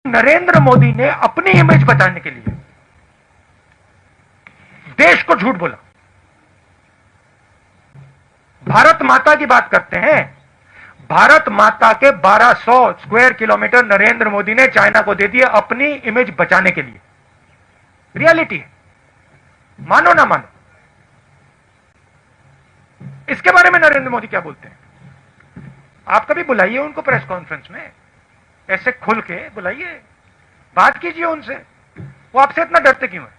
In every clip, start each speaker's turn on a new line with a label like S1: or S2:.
S1: नरेंद्र मोदी ने अपनी इमेज बचाने के लिए देश को झूठ बोला। भारत माता की बात करते हैं, भारत माता के 1200 स्क्वायर किलोमीटर नरेंद्र मोदी ने चाइना को दे दिए अपनी इमेज बचाने के लिए। रियलिटी है, मानो ना मानो। इसके बारे में नरेंद्र मोदी क्या बोलते हैं? आप कभी बुलाइए उनको प्रेस कॉन्फ्रेंस में, ऐसे खुल के बुलाइए, बात कीजिए उनसे। वो आपसे इतना डरते क्यों है?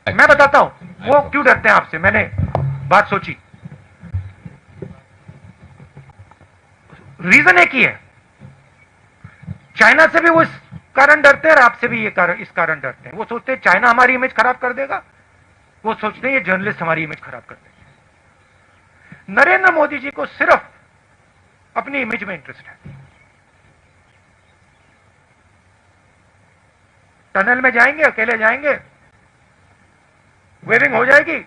S1: मैं बताता हूं वो क्यों डरते हैं आपसे। मैंने बात सोची, रीजन एक ही है। चाइना से भी वो इस कारण डरते हैं और आपसे भी इस कारण डरते हैं। वो सोचते हैं चाइना हमारी इमेज खराब कर देगा, वो सोचते हैं ये जर्नलिस्ट हमारी इमेज खराब कर देंगे। नरेंद्र मोदी जी को सिर्फ अपनी इमेज में इंटरेस्ट है। टनल में जाएंगे, अकेले जाएंगे, वेविंग हो जाएगी,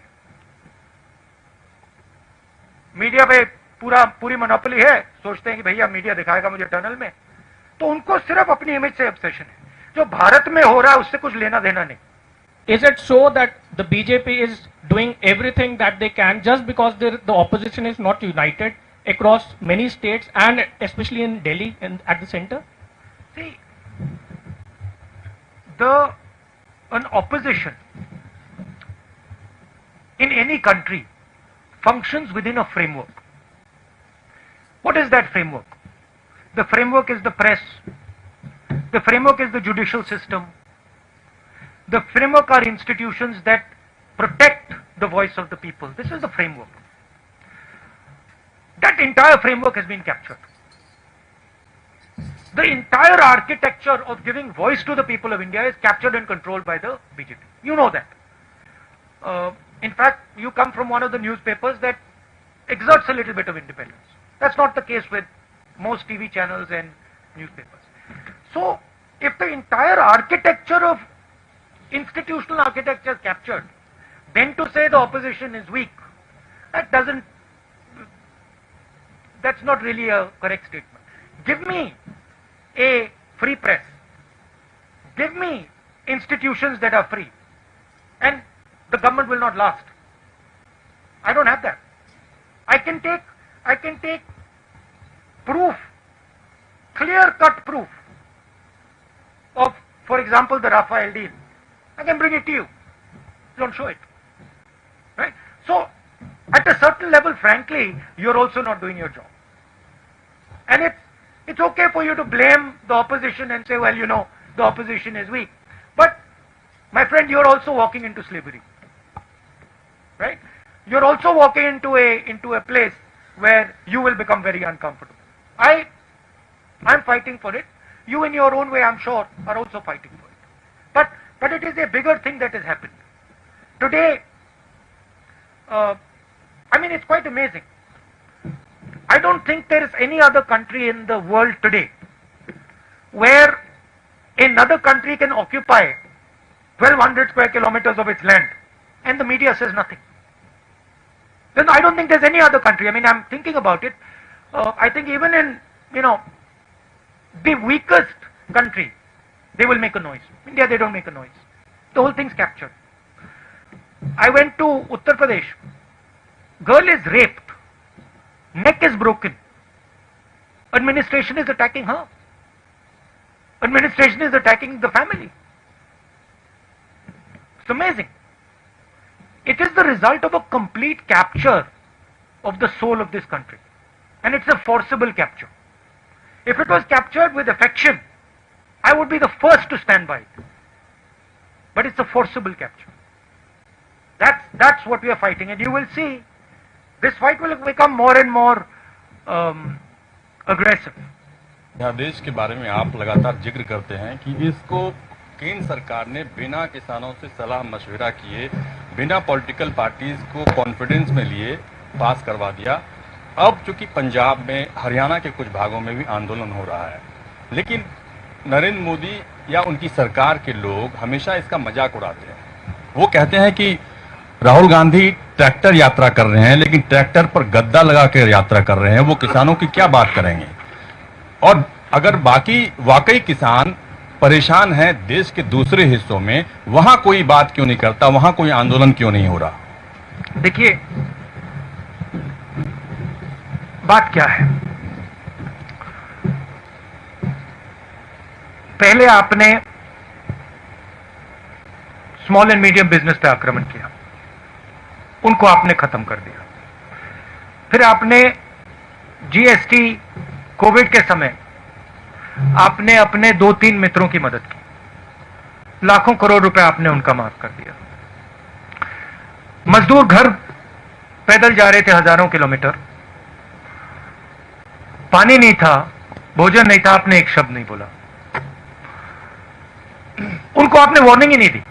S1: मीडिया पे पूरी मोनोपोली है, सोचते हैं कि भैया मीडिया दिखाएगा मुझे टनल में। तो उनको सिर्फ अपनी इमेज से ऑब्सेशन है। जो भारत में हो रहा है उससे कुछ लेना देना नहीं।
S2: Is it so that the BJP is doing everything that they can just because the opposition is not united across many states and especially in Delhi and at the center?
S1: See, an opposition in any country functions within a framework. What is that framework? The framework is the press. The framework is the judicial system. The framework are institutions that protect the voice of the people. This is the framework. That entire framework has been captured. The entire architecture of giving voice to the people of India is captured and controlled by the BJP. You know that. In fact, you come from one of the newspapers that exerts a little bit of independence. That's not the case with most TV channels and newspapers. So, if the entire architecture of institutional architecture is captured, then to say the opposition is weak, that's not really a correct statement. Give me a free press, give me institutions that are free, and the government will not last. I don't have that. I can take proof, clear-cut proof of, for example, the Rafael deal. I can bring it to you. Don't show it. Right? So, at a certain level, frankly, you're also not doing your job. And it's okay for you to blame the opposition and say, well, you know, the opposition is weak. But, my friend, you're also walking into slavery. Right? You're also walking into a place where you will become very uncomfortable. I'm fighting for it. You in your own way, I'm sure, are also fighting for it. But it is a bigger thing that has happened. Today, it's quite amazing. I don't think there is any other country in the world today where another country can occupy 1200 square kilometers of its land and the media says nothing. Then I don't think there's any other country. I'm thinking about it. I think even in, the weakest country, they will make a noise. India, they don't make a noise. The whole thing's captured. I went to Uttar Pradesh. Girl is raped. Neck is broken. Administration is attacking her. Administration is attacking the family. It's amazing. It is the result of a complete capture of the soul of this country. And it's a forcible capture. If it was captured with affection, I would be the first to stand by it. But it's a forcible capture. That's what we are fighting. And you will see, this fight will become more and more aggressive.
S3: अध्यादेश के बारे में आप लगातार जिक्र करते हैं कि इसको केंद्र सरकार ने बिना किसानों से सलाह मशविरा किए, बिना पॉलिटिकल पार्टीज को कॉन्फिडेंस में लिए पास करवा दिया। अब चूंकि पंजाब में, हरियाणा के कुछ भागों में भी आंदोलन हो रहा है, लेकिन नरेंद्र मोदी या उनकी सरकार के लोग हमेशा इसका मजाक उड़ाते हैं। वो कहते हैं कि राहुल गांधी ट्रैक्टर यात्रा कर रहे हैं, लेकिन ट्रैक्टर पर गद्दा लगा कर यात्रा कर रहे हैं, वो किसानों की क्या बात करेंगे। और अगर बाकी वाकई किसान परेशान हैं देश के दूसरे हिस्सों में, वहां कोई बात क्यों नहीं करता, वहां कोई आंदोलन क्यों नहीं हो रहा?
S1: देखिए, बात क्या है, पहले आपने स्मॉल एंड मीडियम बिजनेस पे आक्रमण किया, उनको आपने खत्म कर दिया। फिर आपने जीएसटी कोविड के समय आपने अपने 2-3 मित्रों की मदद की, लाखों करोड़ रुपए आपने उनका माफ कर दिया। मजदूर घर पैदल जा रहे थे हजारों किलोमीटर, पानी नहीं था, भोजन नहीं था, आपने एक शब्द नहीं बोला, उनको आपने वार्निंग ही नहीं दी,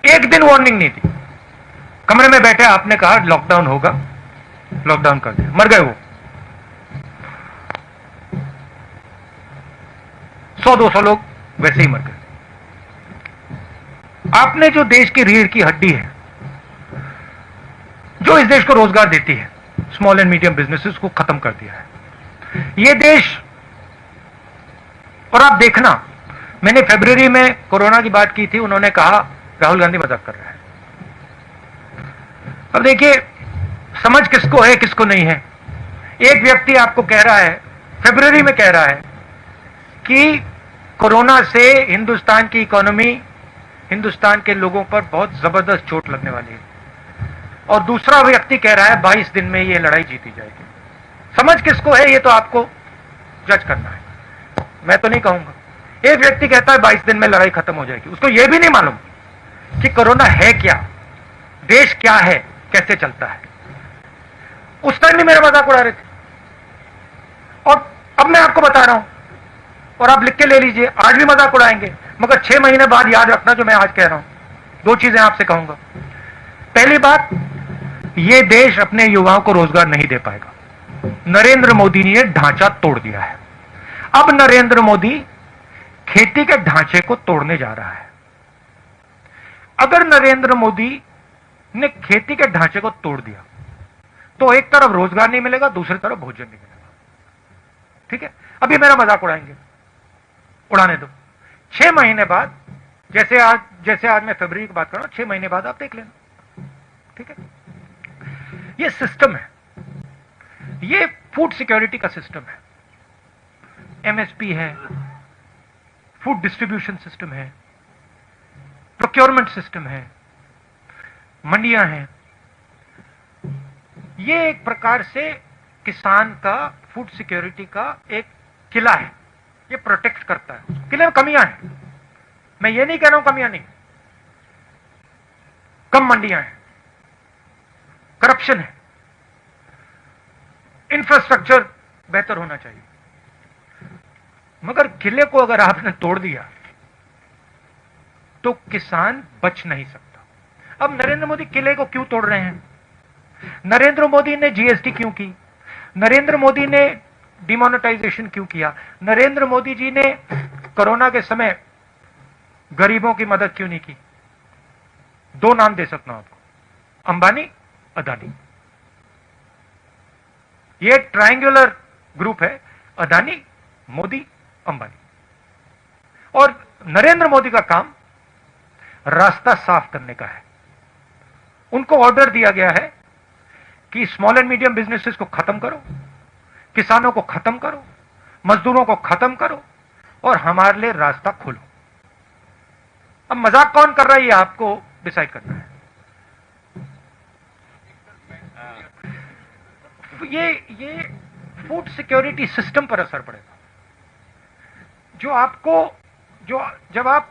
S1: एक दिन वार्निंग नहीं दी। कमरे में बैठे आपने कहा लॉकडाउन होगा, लॉकडाउन कर दिया, मर गए वो। 100-200 लोग वैसे ही मर गए। आपने जो देश की रीढ़ की हड्डी है, जो इस देश को रोजगार देती है, स्मॉल एंड मीडियम बिजनेसेस को खत्म कर दिया है। ये देश, और आप देखना, मैंने फरवरी में कोरोना की बात की थी, उन्होंने कहा राहुल गांधी मजाक कर रहा है। अब देखिए, समझ किसको है किसको नहीं है। एक व्यक्ति आपको कह रहा है, फरवरी में कह रहा है कि कोरोना से हिंदुस्तान की इकोनॉमी, हिंदुस्तान के लोगों पर बहुत जबरदस्त चोट लगने वाली है, और दूसरा व्यक्ति कह रहा है 22 दिन में ये लड़ाई जीती जाएगी। समझ किसको है ये तो आपको जज करना है, मैं तो नहीं कहूंगा। एक व्यक्ति कहता है 22 दिन में लड़ाई खत्म हो जाएगी, उसको यह भी नहीं मालूम कि कोरोना है क्या, देश क्या है, कैसे चलता है। उस टाइम भी मेरा मजाक उड़ा रहे थे, और अब मैं आपको बता रहा हूं, और आप लिख के ले लीजिए, आज भी मजाक उड़ाएंगे, मगर 6 महीने बाद याद रखना जो मैं आज कह रहा हूं। 2 चीजें आपसे कहूंगा। पहली बात, यह देश अपने युवाओं को रोजगार नहीं दे पाएगा। नरेंद्र मोदी ने ढांचा तोड़ दिया है। अब नरेंद्र मोदी खेती के ढांचे को तोड़ने जा रहा है। अगर नरेंद्र मोदी ने खेती के ढांचे को तोड़ दिया तो एक तरफ रोजगार नहीं मिलेगा, दूसरी तरफ भोजन नहीं मिलेगा। ठीक है, अभी मेरा मजाक उड़ाएंगे, उड़ाने दो। 6 महीने बाद, जैसे आज मैं फरवरी की बात कर रहा हूं, 6 महीने बाद आप देख लेना। ठीक है, ये सिस्टम है, ये फूड सिक्योरिटी का सिस्टम है, एमएसपी है, फूड डिस्ट्रीब्यूशन सिस्टम है, प्रोक्योरमेंट सिस्टम है, मंडियां हैं। ये एक प्रकार से किसान का, फूड सिक्योरिटी का एक किला है, ये प्रोटेक्ट करता है। किले में कमियां हैं, मैं ये नहीं कह रहा हूं कमियां नहीं, कम मंडियां हैं, करप्शन है, इंफ्रास्ट्रक्चर बेहतर होना चाहिए, मगर किले को अगर आपने तोड़ दिया तो किसान बच नहीं सकता। अब नरेंद्र मोदी किले को क्यों तोड़ रहे हैं? नरेंद्र मोदी ने जीएसटी क्यों की? नरेंद्र मोदी ने डिमोनेटाइजेशन क्यों किया? नरेंद्र मोदी जी ने कोरोना के समय गरीबों की मदद क्यों नहीं की? 2 नाम दे सकता हूं आपको, अंबानी, अदानी। ये ट्रायंगुलर ग्रुप है, अदानी, मोदी, अंबानी। और नरेंद्र मोदी का काम रास्ता साफ करने का है। उनको ऑर्डर दिया गया है कि स्मॉल एंड मीडियम बिजनेसेस को खत्म करो, किसानों को खत्म करो, मजदूरों को खत्म करो, और हमारे लिए रास्ता खोलो। अब मजाक कौन कर रहा है ये आपको डिसाइड करना है। ये फूड सिक्योरिटी सिस्टम पर असर पड़ेगा। जब आप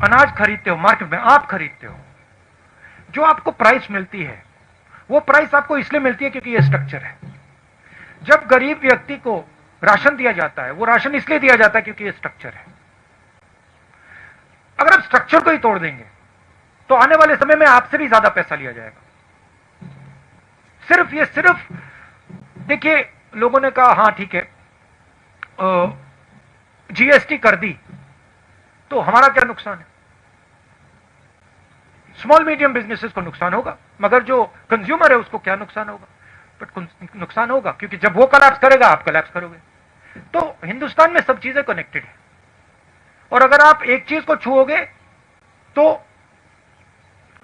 S1: अनाज खरीदते हो मार्केट में, आप खरीदते हो, जो आपको प्राइस मिलती है वो प्राइस आपको इसलिए मिलती है क्योंकि ये स्ट्रक्चर है। जब गरीब व्यक्ति को राशन दिया जाता है, वो राशन इसलिए दिया जाता है क्योंकि ये स्ट्रक्चर है। अगर आप स्ट्रक्चर को ही तोड़ देंगे तो आने वाले समय में आपसे भी ज्यादा पैसा लिया जाएगा। सिर्फ देखिए, लोगों ने कहा हां ठीक है, जीएसटी कर दी तो हमारा क्या नुकसान है? स्मॉल मीडियम बिजनेसेस को नुकसान होगा, मगर जो कंज्यूमर है उसको क्या नुकसान होगा? बट नुकसान होगा, क्योंकि जब वो कोलैप्स करेगा आप कोलैप्स करोगे। तो हिंदुस्तान में सब चीजें कनेक्टेड है, और अगर आप एक चीज को छुओगे तो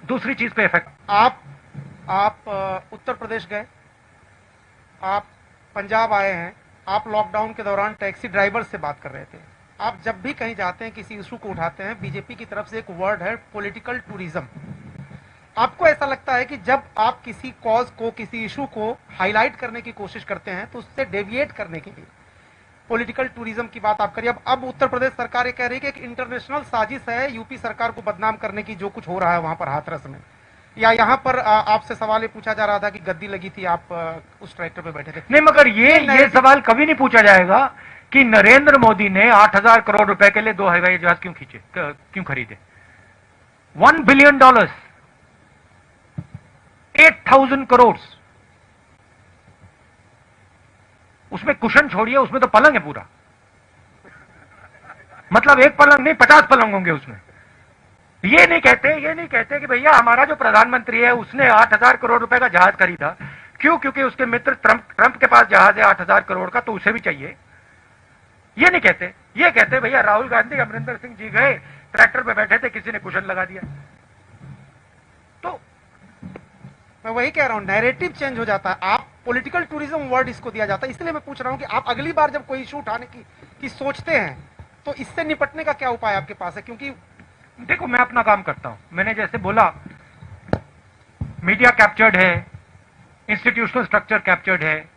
S1: दूसरी चीज पे इफेक्ट।
S4: आप उत्तर प्रदेश गए, आप पंजाब आए हैं, आप लॉकडाउन के दौरान टैक्सी ड्राइवर से बात कर रहे थे। आप जब भी कहीं जाते हैं, किसी इशू को उठाते हैं, बीजेपी की तरफ से एक वर्ड है पॉलिटिकल टूरिज्म। आपको ऐसा लगता है कि जब आप किसी कॉज को, किसी इशू को हाईलाइट करने की कोशिश करते हैं तो उससे डेविएट करने के लिए पॉलिटिकल टूरिज्म की बात आप करिए। अब उत्तर प्रदेश सरकार ये कह रही है कि एक इंटरनेशनल साजिश है यूपी सरकार को बदनाम करने की, जो कुछ हो रहा है वहां पर हाथरस में। या यहाँ पर आपसे सवाल ये पूछा जा रहा था कि गद्दी लगी थी, आप उस ट्रैक्टर पे बैठे थे।
S1: नहीं, मगर ये सवाल कभी नहीं पूछा जाएगा कि नरेंद्र मोदी ने 8,000 करोड़ रुपए के लिए 2 हवाई जहाज क्यों खरीदे। $1 बिलियन, 8,000 करोड़, उसमें कुशन छोड़िए, उसमें तो पलंग है पूरा। मतलब एक पलंग नहीं, 50 पलंग होंगे उसमें। ये नहीं कहते कि भैया हमारा जो प्रधानमंत्री है उसने 8,000 करोड़ रुपए का जहाज खरीदा। क्यों? क्योंकि उसके मित्र ट्रंप के पास जहाज है 8,000 करोड़ का, तो उसे भी चाहिए। ये नहीं कहते, ये कहते भैया राहुल गांधी, अमरिंदर सिंह जी गए, ट्रैक्टर पे बैठे थे, किसी ने कुशन लगा दिया। तो
S4: मैं वही कह रहा हूं, नैरेटिव चेंज हो जाता है। आप पॉलिटिकल टूरिज्म वर्ड इसको दिया जाता है। इसलिए मैं पूछ रहा हूं कि आप अगली बार जब कोई इशू उठाने की सोचते हैं तो इससे निपटने का क्या उपाय आपके पास है? क्योंकि
S1: देखो, मैं अपना काम करता हूं। मैंने जैसे बोला, मीडिया कैप्चर्ड है, इंस्टीट्यूशनल स्ट्रक्चर कैप्चर्ड है,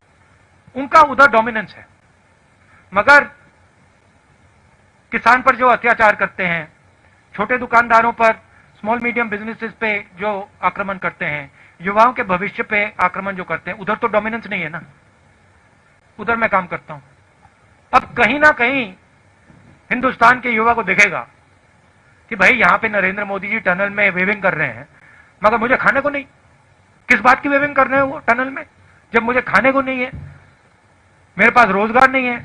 S1: उनका उधर डोमिनेंस है। मगर किसान पर जो अत्याचार करते हैं, छोटे दुकानदारों पर, स्मॉल मीडियम बिजनेसेस पे जो आक्रमण करते हैं, युवाओं के भविष्य पे आक्रमण जो करते हैं, उधर तो डोमिनेंस नहीं है ना। उधर मैं काम करता हूं। अब कहीं ना कहीं हिंदुस्तान के युवा को दिखेगा कि भाई यहां पे नरेंद्र मोदी जी टनल में वेविंग कर रहे हैं, मगर मुझे खाने को नहीं। किस बात की वेविंग कर रहे हैं वो टनल में, जब मुझे खाने को नहीं है, मेरे पास रोजगार नहीं है,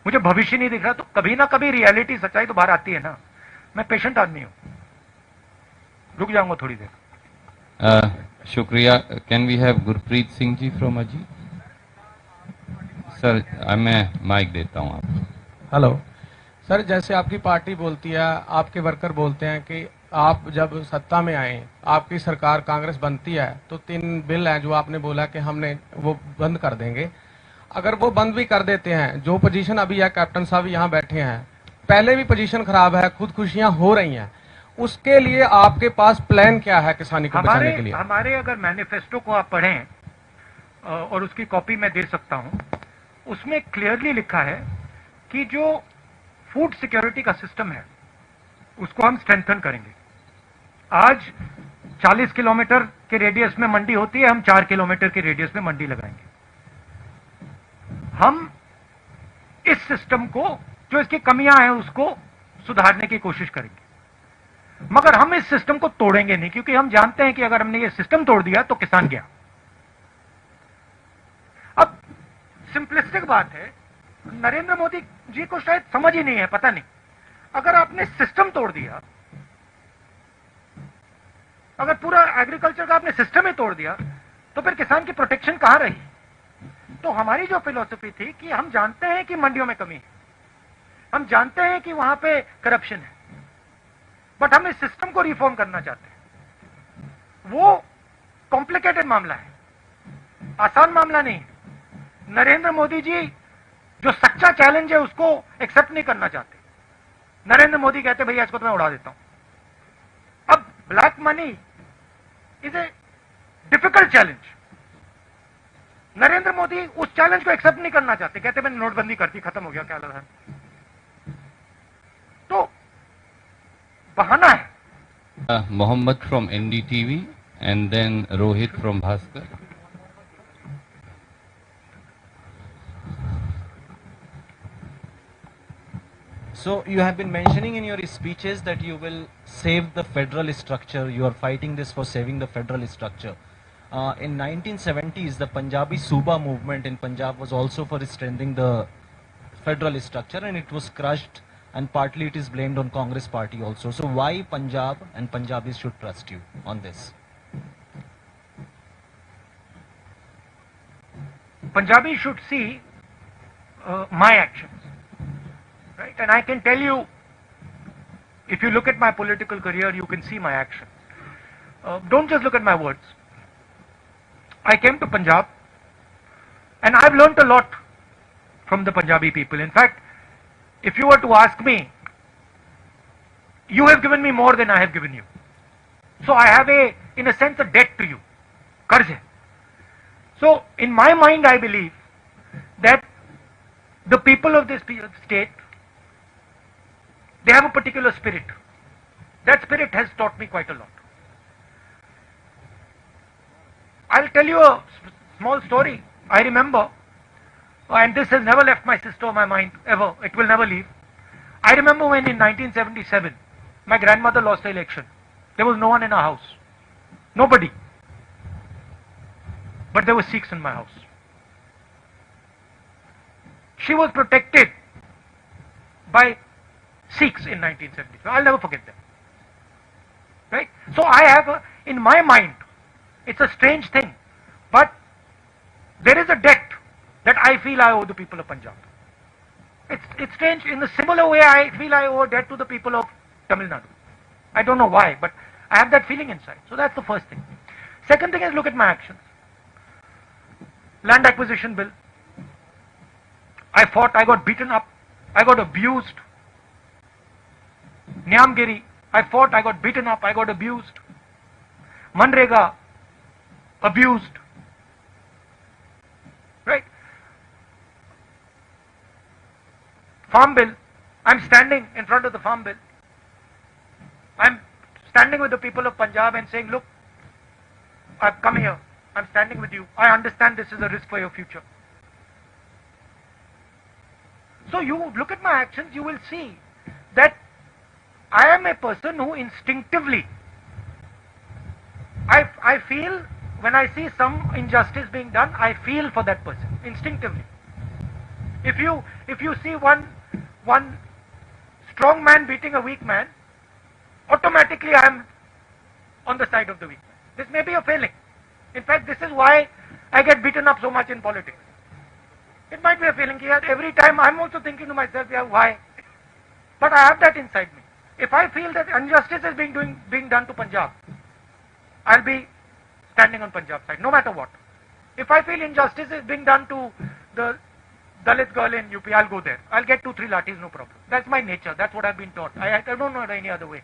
S1: मुझे भविष्य नहीं दिख रहा। तो कभी ना कभी रियलिटी, सच्चाई तो बाहर आती है ना। मैं पेशेंट आदमी हूं, रुक जाऊंगा थोड़ी देर।
S5: शुक्रिया। Can we have Gurpreet Singh ji from अजी? सर, मैं माइक देता हूं आपको।
S6: हेलो सर, जैसे आपकी पार्टी बोलती है, आपके वर्कर बोलते हैं कि आप जब सत्ता में आए, आपकी सरकार कांग्रेस बनती है तो 3 बिल हैं जो आपने बोला कि हमने वो बंद कर देंगे। अगर वो बंद भी कर देते हैं, जो पोजीशन अभी है, कैप्टन साहब यहाँ बैठे हैं, पहले भी पोजीशन खराब है, खुदकुशियां हो रही हैं, उसके लिए आपके पास प्लान क्या है किसानी को बचाने के लिए?
S1: हमारे अगर मैनिफेस्टो को आप पढ़ें, और उसकी कॉपी मैं दे सकता हूं, उसमें क्लियरली लिखा है कि जो फूड सिक्योरिटी का सिस्टम है उसको हम स्ट्रेंथन करेंगे। आज 40 किलोमीटर के रेडियस में मंडी होती है, हम 4 किलोमीटर के रेडियस में मंडी लगाएंगे। हम इस सिस्टम को, जो इसकी कमियां हैं, उसको सुधारने की कोशिश करेंगे, मगर हम इस सिस्टम को तोड़ेंगे नहीं, क्योंकि हम जानते हैं कि अगर हमने ये सिस्टम तोड़ दिया तो किसान गया। अब सिंपलिस्टिक बात है, नरेंद्र मोदी जी को शायद समझ ही नहीं है, पता नहीं। अगर आपने सिस्टम तोड़ दिया, अगर पूरा एग्रीकल्चर का आपने सिस्टम ही तोड़ दिया, तो फिर किसान की प्रोटेक्शन कहां रही? तो हमारी जो फिलॉसफी थी कि हम जानते हैं कि मंडियों में कमी है, हम जानते हैं कि वहां पे करप्शन है, बट हम इस सिस्टम को रिफॉर्म करना चाहते हैं। वो कॉम्प्लिकेटेड मामला है, आसान मामला नहीं है। नरेंद्र मोदी जी जो सच्चा चैलेंज है उसको एक्सेप्ट नहीं करना चाहते। नरेंद्र मोदी कहते भैया इसको तो मैं उड़ा देता हूं। अब black money is a difficult challenge. Narendra Modi उस चैलेंज को एक्सेप्ट नहीं करना चाहते, कहते मैंने नोटबंदी कर दी, खत्म हो गया, क्या लगा। तो बहाना है।
S5: Mohammed from NDTV and then Rohit from Bhaskar.
S7: So you have been mentioning in your speeches that you will save the federal structure. You are fighting this for saving the federal structure. In 1970s, the Punjabi Suba movement in Punjab was also for strengthening the federal structure, and it was crushed, and partly it is blamed on Congress party also. So why Punjab and Punjabis should trust you on this?
S1: Punjabis should see my actions, right? And I can tell you, if you look at my political career, you can see my action. Don't just look at my words. I came to Punjab, and I've learnt a lot from the Punjabi people. In fact, if you were to ask me, you have given me more than I have given you. So I have in a sense, a debt to you. Qarz hai. So in my mind, I believe that the people of this state, they have a particular spirit. That spirit has taught me quite a lot. I'll tell you a small story. I remember, and this has never left my sister or my mind ever. It will never leave. I remember when in 1977, my grandmother lost the election. There was no one in our house. Nobody. But there were Sikhs in my house. She was protected by Sikhs in 1977. I'll never forget that. Right? So I have, in my mind, it's a strange thing, but there is a debt that I feel I owe the people of Punjab. It's strange. In a similar way, I feel I owe a debt to the people of Tamil Nadu. I don't know why, but I have that feeling inside. So that's the first thing. Second thing is, look at my actions. Land acquisition bill. I fought, I got beaten up, I got abused. Nyamgiri, I fought, I got beaten up, I got abused. Manrega, abused. Right? Farm bill, I'm standing in front of the farm bill. I'm standing with the people of Punjab and saying, look, I've come here, I'm standing with you. I understand this is a risk for your future. So you look at my actions, you will see that I am a person who instinctively, I feel, when I see some injustice being done, I feel for that person, instinctively. If you see one strong man beating a weak man, automatically I am on the side of the weak man. This may be a failing. In fact, this is why I get beaten up so much in politics. It might be a feeling here. Every time I'm also thinking to myself, yeah, why? But I have that inside me. If I feel that injustice is being done to Punjab, I'll be standing on Punjab side, no matter what. If I feel injustice is being done to the Dalit girl in UP, I'll go there. I'll get 2-3 lathis, no problem. That's my nature. That's what I've been taught. I don't know any other way.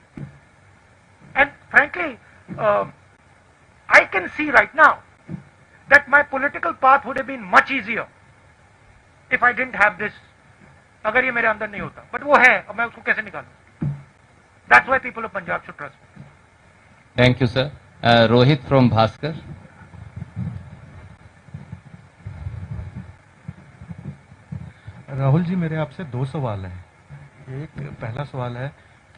S1: And frankly, I can see right now that my political path would have been much easier if I didn't have this, अगर ये मेरे अंदर नहीं होता. But वो है, अब मैं उसको कैसे निकालूं? That's why people of Punjab should trust me.
S5: Thank you, sir. Rohit from Bhaskar.
S8: Rahul ji, मेरे आपसे 2 सवाल हैं. एक पहला सवाल है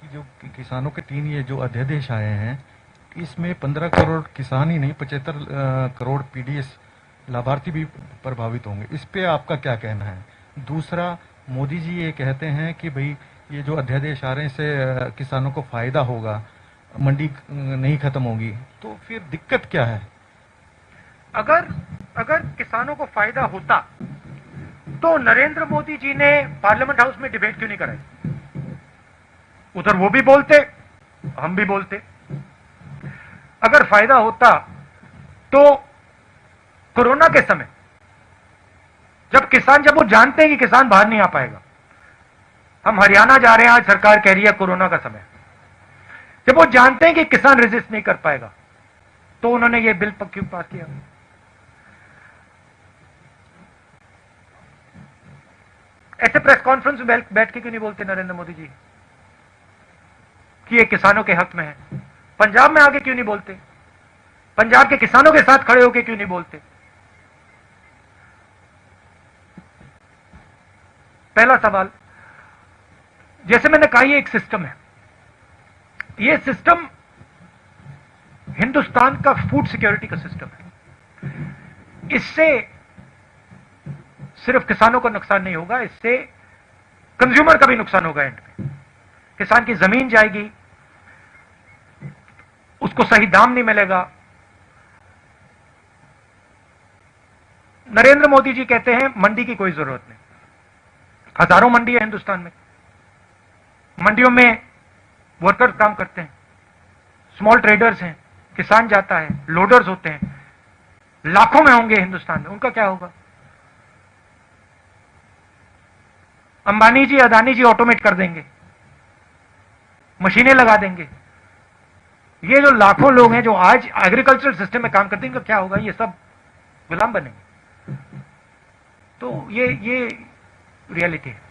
S8: कि जो किसानों के 3 ये जो अध्यादेश आए हैं, इसमें 15 करोड़ किसान ही नहीं, 75 करोड़ पीडीएस लाभार्थी भी प्रभावित होंगे. इस पे आपका क्या कहना है? दूसरा, मोदी जी ये कहते हैं कि भाई ये जो अध्यादेश आ रहे हैं इससे किसानों को फायदा होगा, मंडी नहीं खत्म होगी, तो फिर दिक्कत क्या है?
S1: अगर किसानों को फायदा होता तो नरेंद्र मोदी जी ने पार्लियामेंट हाउस में डिबेट क्यों नहीं कराई? उधर वो भी बोलते, हम भी बोलते. अगर फायदा होता तो कोरोना के समय जब वो जानते हैं कि किसान बाहर नहीं आ पाएगा, हम हरियाणा जा रहे हैं, आज सरकार कह रही है कोरोना का समय, जब वो जानते हैं कि किसान रेजिस्ट नहीं कर पाएगा, तो उन्होंने ये बिल क्यों पास किया? ऐसे प्रेस कॉन्फ्रेंस में बैठ के क्यों नहीं बोलते नरेंद्र मोदी जी कि ये किसानों के हक में है? पंजाब में आके क्यों नहीं बोलते? पंजाब के किसानों के साथ खड़े होके क्यों नहीं बोलते? पहला सवाल, जैसे मैंने कहा, ये एक सिस्टम है. ये सिस्टम हिंदुस्तान का फूड सिक्योरिटी का सिस्टम है. इससे सिर्फ किसानों को नुकसान नहीं होगा, इससे कंज्यूमर का भी नुकसान होगा. एंड में किसान की जमीन जाएगी, उसको सही दाम नहीं मिलेगा. नरेंद्र मोदी जी कहते हैं मंडी की कोई जरूरत नहीं। हजारों मंडी है हिंदुस्तान में, मंडियों में वर्कर्स काम करते हैं, स्मॉल ट्रेडर्स हैं, किसान जाता है, लोडर्स होते हैं, लाखों में होंगे हिंदुस्तान में, उनका क्या होगा? अंबानी जी, अदानी जी ऑटोमेट कर देंगे, मशीनें लगा देंगे। ये जो लाखों लोग हैं जो आज एग्रीकल्चरल सिस्टम में काम करते हैं, इनका क्या होगा? ये सब गुलाम बनेंगे। तो ये रियलिटी है।